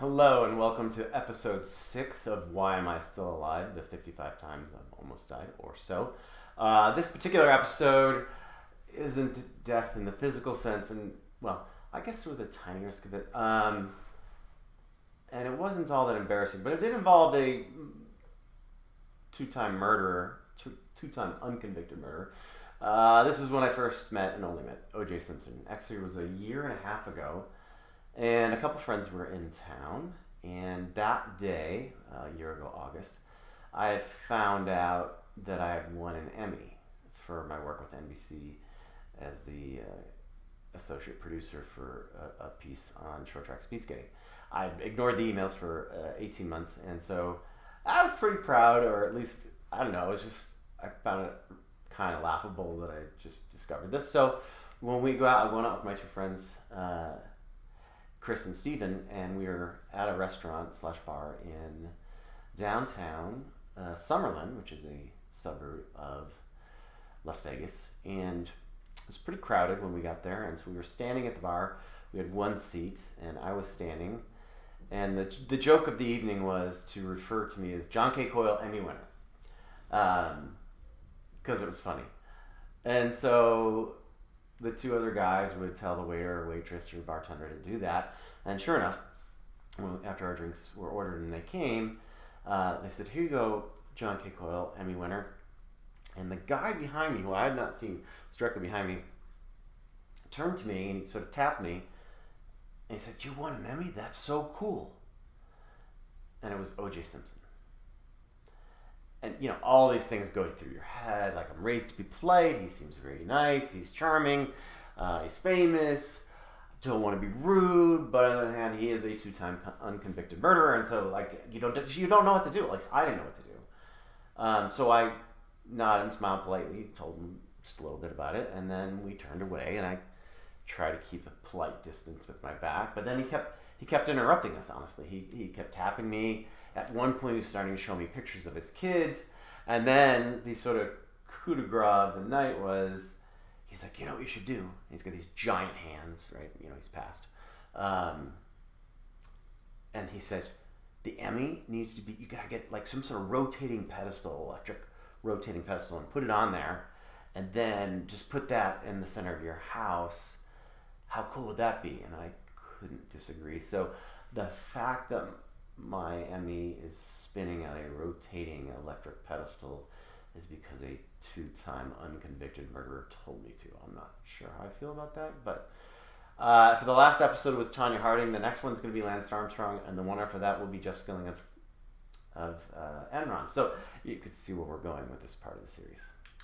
Hello and welcome to episode 6 of Why Am I Still Alive? The 55 times I've almost died or so. This particular episode isn't death in the physical sense, and well, I guess there was a tiny risk of it. And it wasn't all that embarrassing, but it did involve a two-time murderer, two-time unconvicted murderer. This is when I first met and only met O.J. Simpson. Actually, it was a year and a half ago. And a couple friends were in town, and that day, a year ago, August, I had found out that I had won an Emmy for my work with NBC as the associate producer for a piece on short track speed skating. I ignored the emails for 18 months, and so I was pretty proud, or at least, I don't know, I found it kind of laughable that I just discovered this. So when we go out, I'm going out with my two friends, Chris and Steven, and we were at a restaurant / bar in downtown Summerlin, which is a suburb of Las Vegas, and it was pretty crowded when we got there, and so we were standing at the bar. We had one seat, and I was standing, and the joke of the evening was to refer to me as John K. Coyle Emmy winner, because it was funny. And so the two other guys would tell the waiter or waitress or bartender to do that. And sure enough, after our drinks were ordered and they came, they said, "Here you go, John K. Coyle, Emmy winner." And the guy behind me, who I had not seen, was directly behind me, turned to me and he sort of tapped me. And he said, "You won an Emmy? That's so cool." And it was O.J. Simpson. And, you know, all these things go through your head. Like, I'm raised to be polite. He seems very nice. He's charming. He's famous. Don't want to be rude. But on the other hand, he is a two-time unconvicted murderer. And so, like, you don't know what to do. At least I didn't know what to do. So I nodded and smiled politely, told him just a little bit about it. And then we turned away, and I tried to keep a polite distance with my back. But then he kept interrupting us, honestly. He kept tapping me. At one point, he was starting to show me pictures of his kids. And then the sort of coup de grace of the night was, he's like, "You know what you should do?" He's got these giant hands, right? You know, he's passed. And he says, "The Emmy needs to be, you gotta get like some sort of rotating pedestal, electric rotating pedestal, and put it on there. And then just put that in the center of your house. How cool would that be?" And I couldn't disagree. So the fact that my Emmy is spinning on a rotating electric pedestal is because a two-time unconvicted murderer told me to. I'm not sure how I feel about that, but for the last episode was Tonya Harding. The next one's going to be Lance Armstrong, and the one after that will be Jeff Skilling of Enron. So you could see where we're going with this part of the series.